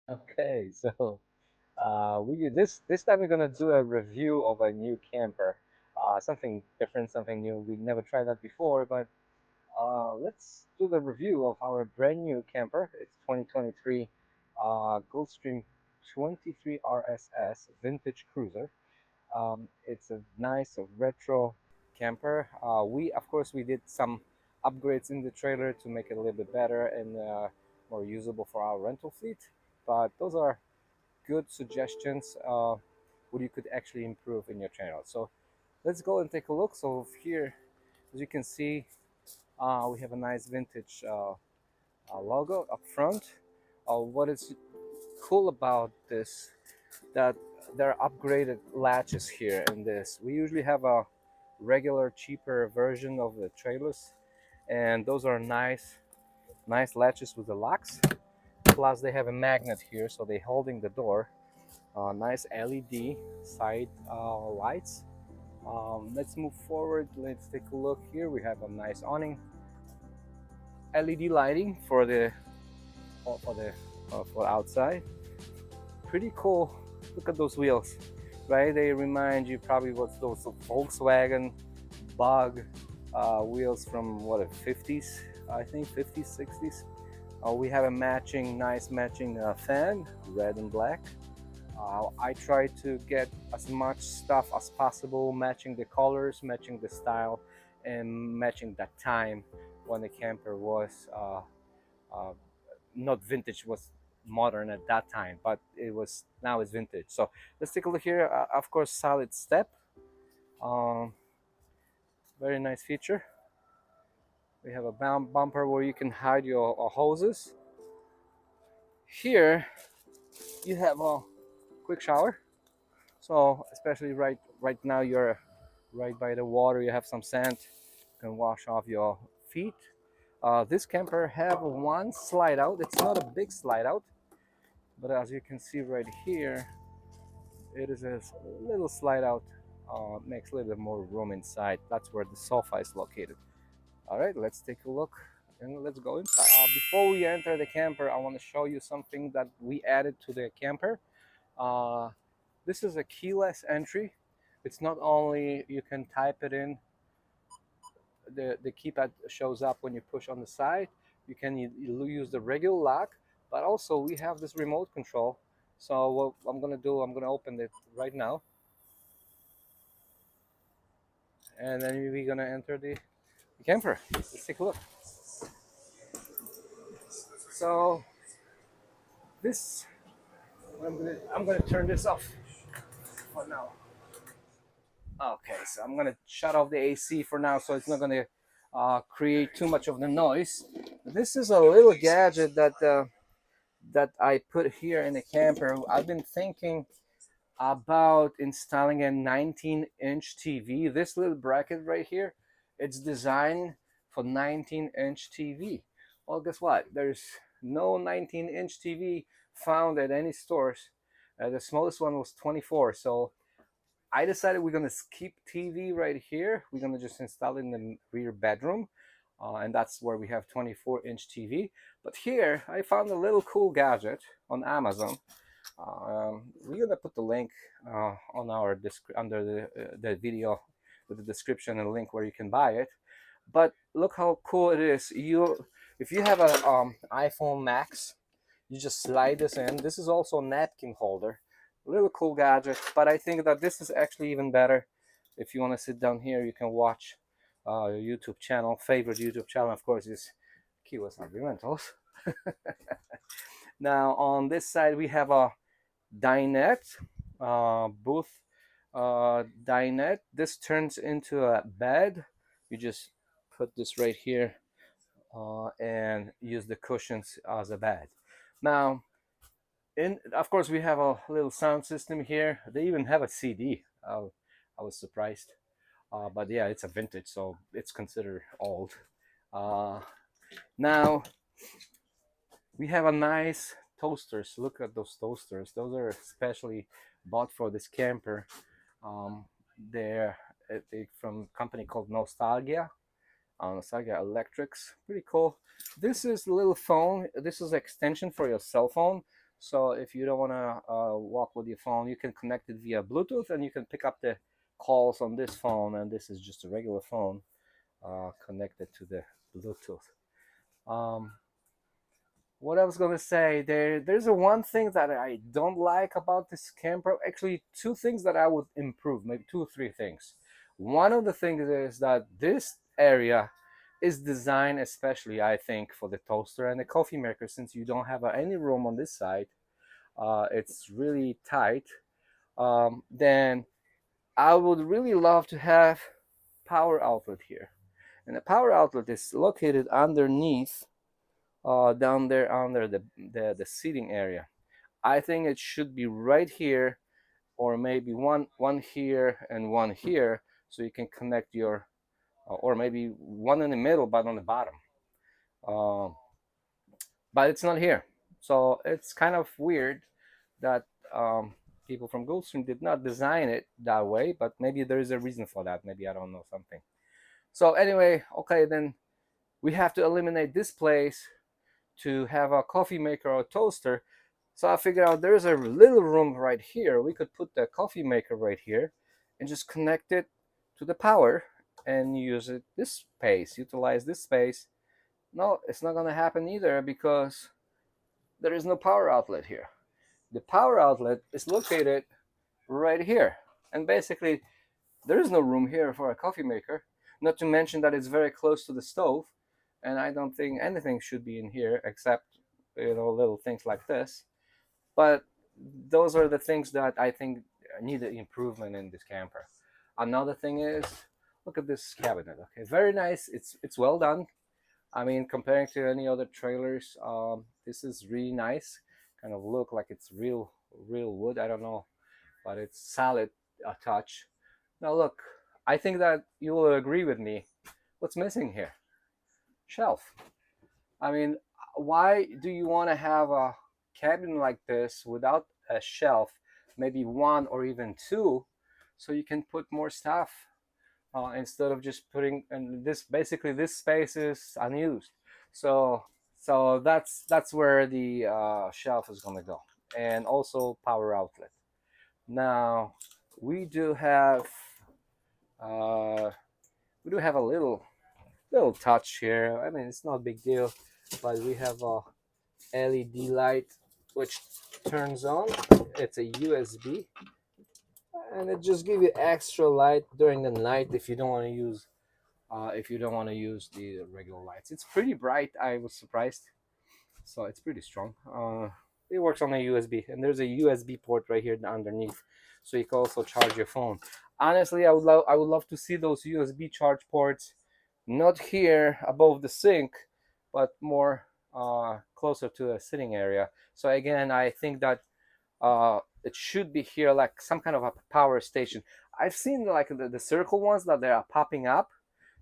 Okay, so we this time we're gonna do a review of a new camper, something different, something new. We never tried that before, but let's do the review of our brand new camper. It's 2023 Gulfstream 23 RSS Vintage Cruiser. It's a nice retro camper. We of course we did some upgrades in the trailer to make it a little bit better and more usable for our rental fleet. But those are good suggestions what you could actually improve in your channel. So let's go and take a look. So here, as you can see, we have a nice vintage logo up front. What is cool about this that there are upgraded latches here in this. We usually have a regular cheaper version of the trailers, and those are nice latches with the locks. Plus they have a magnet here, so they're holding the door. Nice LED side lights. Let's move forward. Let's take a look here. We have a nice awning, LED lighting for the for outside. Pretty cool. Look at those wheels, right? They remind you probably what's those Volkswagen Bug wheels from what, the 50s, I think 50s, 60s. We have a nice matching fan, red and black. I try to get as much stuff as possible, matching the colors, matching the style, and matching that time when the camper was uh, not vintage, was modern at that time, but it was now it's vintage. So let's take a look here. Of course, solid step. Um, Very nice feature. We have a bumper where you can hide your hoses. Here you have a quick shower. So especially right now you're right by the water, you have some sand, you can wash off your feet. This camper have one slide out. It's not a big slide out, but as you can see right here, it is a little slide out. Makes a little bit more room inside. That's where the sofa is located. All right, let's take a look and let's go inside. Before we enter the camper, I want to show you something that we added to the camper. Uh, this is a keyless entry. It's not only you can type it in, the keypad shows up when you push on the side. You can use the regular lock, but also we have this remote control. So what I'm gonna do, I'm gonna open it right now, and then we're gonna enter the camper. Let's take a look. So this, I'm gonna turn this off for now. Okay, so I'm gonna shut off the AC for now, so it's not gonna create too much of the noise. This is a little gadget that I put here in the camper. I've been thinking about installing a 19-inch TV. This little bracket right here, it's designed for 19-inch TV. Well, guess what? There's no 19-inch TV found at any stores. The smallest one was 24. So I decided we're gonna skip TV right here. We're gonna just install it in the rear bedroom. And that's where we have 24-inch TV. But here I found a little cool gadget on Amazon. We're gonna put the link on our under the video with the description and link where you can buy it. But look how cool it is. If you have a iPhone Max, you just slide this in. This is also a napkin holder. A little cool gadget, but I think that this is actually even better. If you want to sit down here, you can watch your YouTube channel. Favorite YouTube channel, of course, is Key West Rentals. Now on this side we have a dinette, booth dinette. This turns into a bed. You just put this right here and use the cushions as a bed. Now, of course, we have a little sound system here. They even have a CD. I was surprised, but yeah, it's a vintage, so it's considered old. Uh, Now we have a nice toasters. Look at those toasters. Those are specially bought for this camper. Um, they're from a company called Nostalgia Electrics. Pretty cool. This is a little phone. This is an extension for your cell phone. So if you don't want to walk with your phone, you can connect it via Bluetooth, and you can pick up the calls on this phone. And this is just a regular phone connected to the Bluetooth. Um, what I was gonna say, there's a one thing that I don't like about this camper. Actually, two things that I would improve, maybe two or three things. One of the things is that this area is designed especially, I think, for the toaster and the coffee maker, since you don't have any room on this side. It's really tight. Then I would really love to have power outlet here, and the power outlet is located underneath, down there under the seating area. I think it should be right here, or maybe one here and one here, so you can connect your, or maybe one in the middle, but on the bottom. Um, but it's not here, so it's kind of weird that people from Goldstream did not design it that way. But maybe there is a reason for that. Maybe I don't know something. So anyway, okay, then we have to eliminate this place to have a coffee maker or toaster. So I figured out there's a little room right here. We could put the coffee maker right here and just connect it to the power and use it this space, utilize this space. No, it's not gonna happen either because there is no power outlet here. The power outlet is located right here. And basically there is no room here for a coffee maker, not to mention that it's very close to the stove, and I don't think anything should be in here except, little things like this. But those are the things that I think need an improvement in this camper. Another thing is, look at this cabinet. Okay, very nice. It's well done. I mean, comparing to any other trailers, this is really nice. Kind of look like it's real wood. I don't know, but it's solid touch. Now look, I think that you will agree with me. What's missing here? Shelf. I mean, why do you want to have a cabin like this without a shelf, maybe one or even two, so you can put more stuff instead of just putting, and this basically this space is unused. So that's where the shelf is going to go, and also power outlet. Now we do have uh, we do have a little touch here. I mean, it's not a big deal, but we have a LED light which turns on. It's a USB, and it just gives you extra light during the night if you don't want to use the regular lights. It's pretty bright. I was surprised. So it's pretty strong. It works on a USB, and there's a USB port right here underneath, so you can also charge your phone. Honestly, I would love to see those USB charge ports, not here above the sink, but more closer to a sitting area. So again, I think that it should be here like some kind of a power station. I've seen like the circle ones that they are popping up,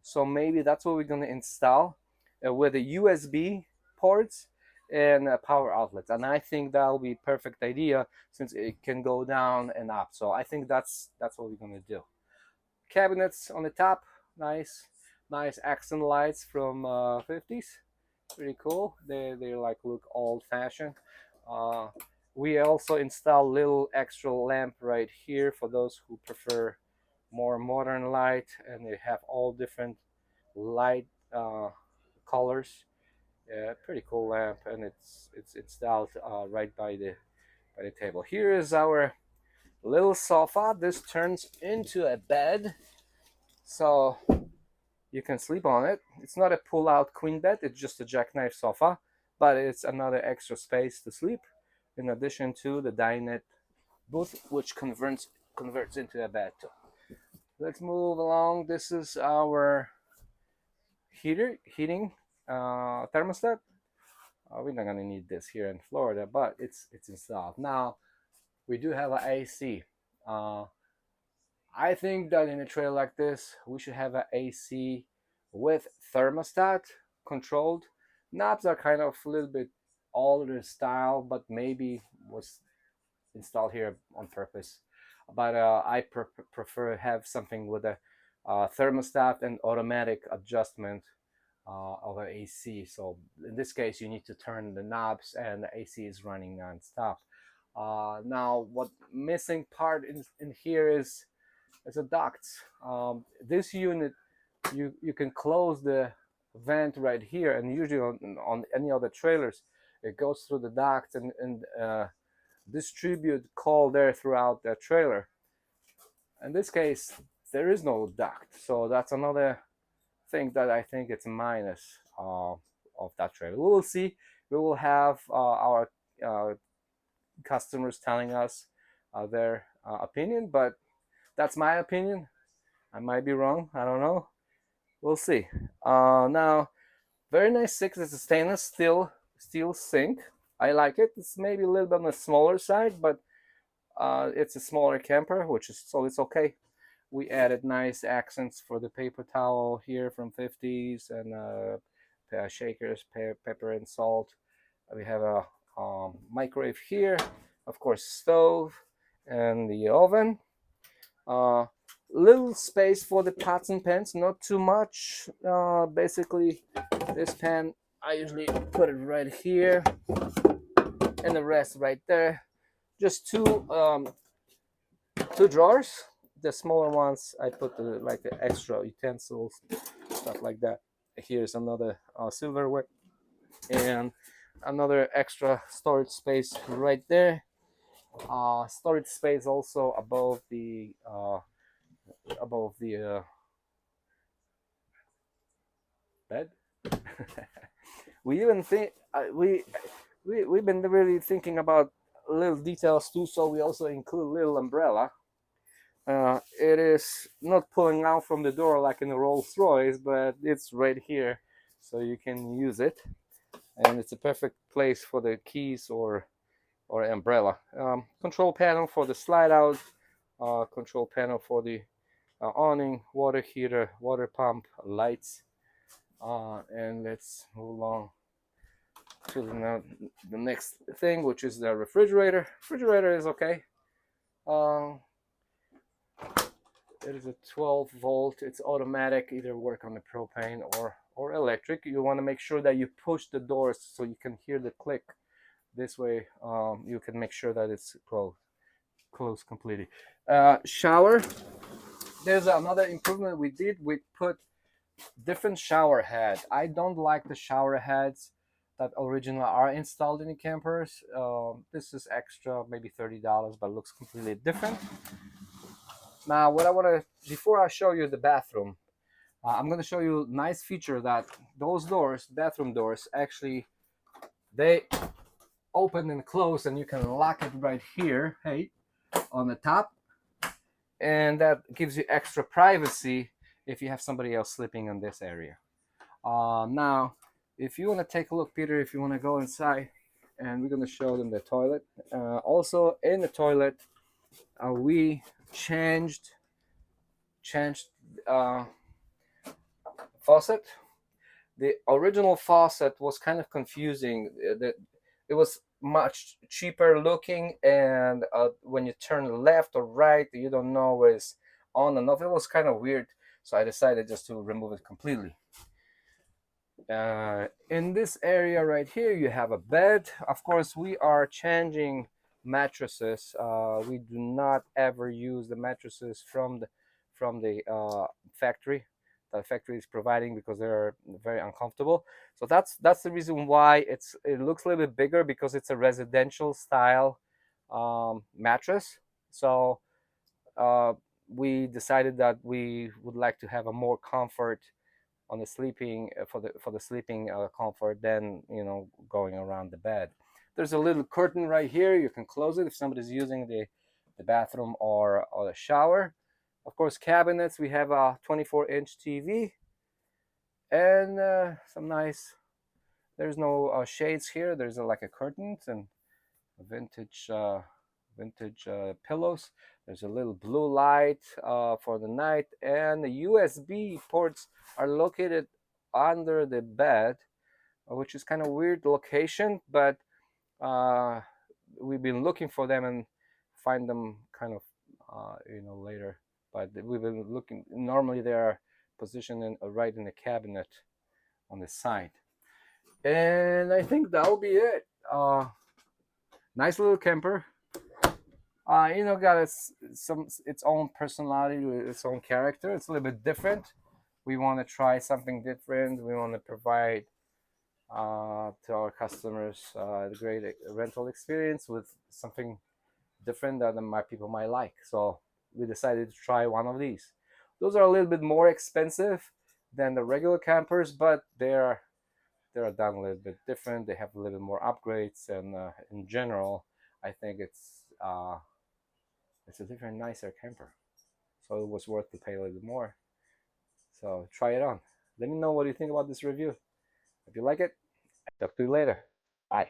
so maybe that's what we're going to install with the USB ports and power outlets. And I think that'll be perfect idea since it can go down and up. So I think that's what we're going to do. Cabinets on the top, nice accent lights from 50s. Pretty cool. They like look old fashioned. uh, we also install little extra lamp right here for those who prefer more modern light, and they have all different light colors. Yeah, pretty cool lamp, and it's installed right by the table. Here is our little sofa. This turns into a bed, so you can sleep on it. It's not a pull-out queen bed. It's just a jackknife sofa, but it's another extra space to sleep, in addition to the dinette booth, which converts into a bed too. Let's move along. This is our heating thermostat. We're not gonna need this here in Florida, but it's installed. Now we do have an AC. Uh, I think that in a trailer like this, we should have an AC with thermostat controlled. Knobs are kind of a little bit older style, but maybe was installed here on purpose. But I prefer have something with a thermostat and automatic adjustment of an AC. So in this case, you need to turn the knobs, and the AC is running nonstop. Now, what missing part in here is a duct. This unit, you can close the vent right here, and usually on any other trailers, it goes through the duct and distribute cold air throughout the trailer. In this case, there is no duct, so that's another thing that I think it's a minus of that trailer. We will see. We will have our uh, customers telling us their opinion, but that's my opinion. I might be wrong. I don't know. We'll see. Now, very nice six. It's a stainless steel sink. I like it. It's maybe a little bit on the smaller side, but it's a smaller camper, which is so it's okay. We added nice accents for the paper towel here from 50s and shakers, pepper and salt. We have a microwave here, of course, stove and the oven. Uh, little space for the pots and pans, not too much. Basically, this pan I usually put it right here, and the rest right there. Just two drawers. The smaller ones I put like the extra utensils, stuff like that. Here's another silverware and another extra storage space right there. Storage space also above the bed. We even think we've been really thinking about little details too, so we also include a little umbrella. It is not pulling out from the door like in a Rolls Royce, but it's right here, so you can use it, and it's a perfect place for the keys or umbrella. Control panel for the slide out, control panel for the awning, water heater, water pump, lights, and let's move along to the next thing, which is the refrigerator. Refrigerator is okay. It is a 12 volt. It's automatic, either work on the propane or electric. You want to make sure that you push the doors so you can hear the click. This way, you can make sure that it's closed completely. Shower. There's another improvement we did. We put different shower head. I don't like the shower heads that originally are installed in the campers. This is extra, maybe $30, but looks completely different. Now, what I want to, before I show you the bathroom, I'm going to show you a nice feature that those doors, bathroom doors, actually, they open and close, and you can lock it right here, hey, on the top. And that gives you extra privacy if you have somebody else sleeping in this area. Now, if you want to take a look, Peter, if you want to go inside, and we're going to show them the toilet. Also, in the toilet, we changed faucet. The original faucet was kind of confusing. It was much cheaper looking, and when you turn left or right, you don't know where it's on and off. It was kind of weird, so I decided just to remove it completely. In this area right here, you have a bed. Of course, we are changing mattresses. We do not ever use the mattresses from the factory. The factory is providing, because they're very uncomfortable. So that's the reason why it looks a little bit bigger, because it's a residential style mattress. So we decided that we would like to have a more comfort on the sleeping for the sleeping comfort than going around the bed. There's a little curtain right here. You can close it if somebody's using the bathroom or the shower. Of course, cabinets. We have a 24-inch TV and some nice. There's no shades here. There's like a curtains and vintage pillows. There's a little blue light for the night, and the USB ports are located under the bed, which is kind of weird location, but we've been looking for them and find them kind of later. But we've been looking. Normally they are positioned right in the cabinet on the side. And I think that'll be it. Nice little camper. Got its own personality, its own character. It's a little bit different. We want to try something different. We want to provide to our customers a great rental experience with something different that my people might like. So we decided to try one of these. Those are a little bit more expensive than the regular campers, but they're done a little bit different. They have a little bit more upgrades, and in general, I think it's a different, nicer camper. So it was worth to pay a little bit more. So try it on. Let me know what you think about this review. If you like it, talk to you later. Bye.